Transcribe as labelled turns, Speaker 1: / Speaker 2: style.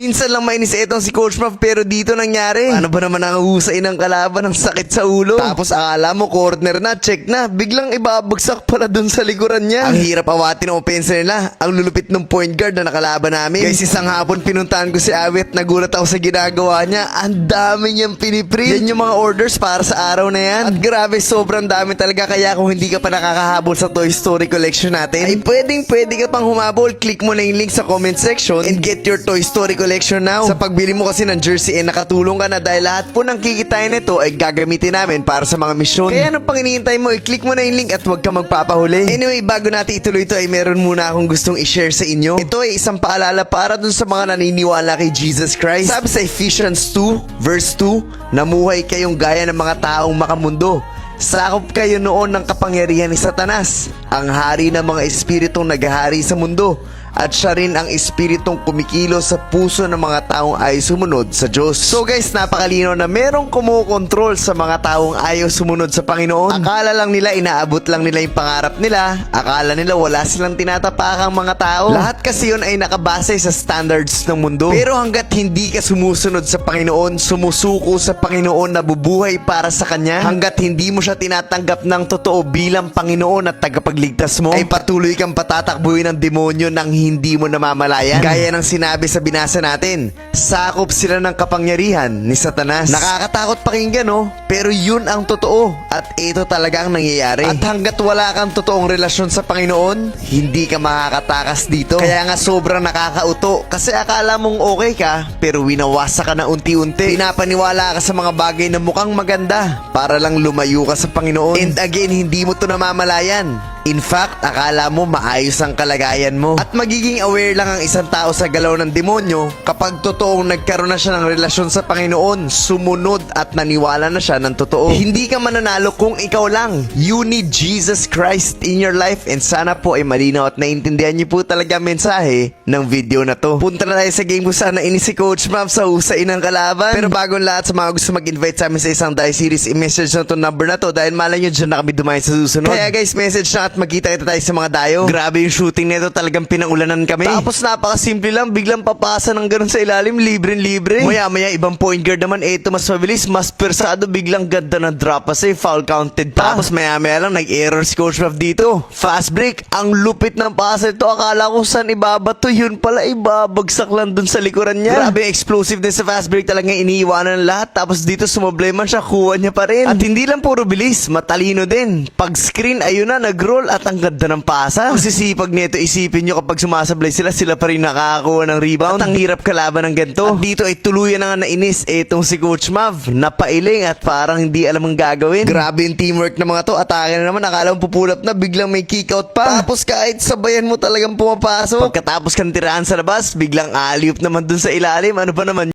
Speaker 1: Minsan lang mainis etong si Coach Mav pero dito nangyari. Ano ba naman ang husay ng kalaban ng sakit sa ulo? Tapos akala mo corner na, check na. Biglang ibabagsak pala dun sa likuran niya. Ang hirap awatin ng opensa nila. Ang lulupit ng point guard na nakalaban namin. Guys, isang hapon pinuntahan ko si Awit. Nagulat ako sa ginagawa niya. Ang dami niyang piniprint. Yan yung mga orders para sa araw na yan. At grabe, sobrang dami talaga. Kaya kung hindi ka pa nakakahabol sa Toy Story collection natin, ay pwede ka pang humabol. Click mo na yung link sa comment section and get your Toy Story collection now. Sa pagbili mo kasi ng jersey, nakatulong ka na dahil lahat po ng kikitain nito ay gagamitin namin para sa mga misyon. Kaya ano pang hinihintay mo, i-click mo na yung link at huwag ka magpapahuli. Anyway, bago natin ituloy ito ay meron muna akong gustong i-share sa inyo. Ito ay isang paalala para dun sa mga naniniwala kay Jesus Christ. Sabi sa Ephesians 2 verse 2, namuhay kayong gaya ng mga taong makamundo. Sakop kayo noon ng kapangyarihan ni Satanas, ang hari ng mga espiritong naghahari sa mundo. At siya rin ang espiritong kumikilos sa puso ng mga taong ayaw sumunod sa Diyos. So guys, napakalino na merong kumukontrol sa mga taong ayaw sumunod sa Panginoon. Akala lang nila inaabot lang nila yung pangarap nila. Akala nila wala silang tinatapakang mga tao. Lahat kasi yun ay nakabase sa standards ng mundo. Pero hanggat hindi ka sumusunod sa Panginoon, sumusuko sa Panginoon, nabubuhay para sa Kanya, hanggat hindi mo siya tinatanggap ng totoo bilang Panginoon at tagapagligtas mo, ay patuloy kang patatakbuhin ng demonyo ng hindi mo namamalayan. Gaya ng sinabi sa binasa natin, sakop sila ng kapangyarihan ni Satanas. Nakakatakot pakinggan, no? Pero yun ang totoo at ito talaga ang nangyayari. At hanggat wala kang totoong relasyon sa Panginoon, hindi ka makakatakas dito. Kaya nga sobrang nakakauto kasi akala mong okay ka pero winawasa ka na unti-unti. Pinapaniwala ka sa mga bagay na mukhang maganda para lang lumayo ka sa Panginoon. And again, hindi mo to namamalayan. In fact, akala mo maayos ang kalagayan mo. At magiging aware lang ang isang tao sa galaw ng demonyo kapag totoong nagkaroon na siya ng relasyon sa Panginoon, sumunod at naniwala na siya ng totoo. Hindi ka mananalo kung ikaw lang. You need Jesus Christ in your life, and sana po ay malinaw at naintindihan niyo po talaga ang mensahe ng video na to. Punta na tayo sa game kung saan nainis si Coach Mav sa husay ng kalaban. Pero bago lahat, sa mga gusto mag-invite sa amin sa isang die series, i-message na itong number na to dahil malay nyo dyan na kami dumayo sa susunod. Kaya guys, message na at magkita-kita tayo sa mga dayo. Grabe yung shooting nito, talagang pinangulanan kami. Tapos napakasimple lang, biglang papasa ng ganun sa ilalim, libre-libre. Maya-maya ibang point guard naman, eto mas mabilis, mas persado, biglang ganda ng drop kasi foul counted pa. Tapos maya-maya lang nag-error si Coach Mav dito. Fast break, ang lupit ng pasa ito, akala ko saan ibabato, yun pala ibabagsak lang dun sa likuran niya. Grabe yung explosiveness sa fast break, talagang iniiwanan ng lahat. Tapos dito sumobleman siya, kuha niya pa rin. At hindi lang puro bilis, matalino din. Pag screen, ayun na, nag-roll at ang ganda ng pasa. Ang sisipag nito, isipin nyo kapag sumasablay sila pa rin nakakakuha ng rebound. At ang hirap kalaban ng ganito. At dito ay tuluyan na nga nainis etong si Coach Mav. Napailing at parang hindi alam ang gagawin. Grabe yung teamwork ng mga to. Atake na naman, akala mo pupulap na, biglang may kick out pa. Tapos kahit sabayan mo talagang pumapasok. Pagkatapos kang tirahan sa labas, biglang alley-oop naman dun sa ilalim. Ano pa naman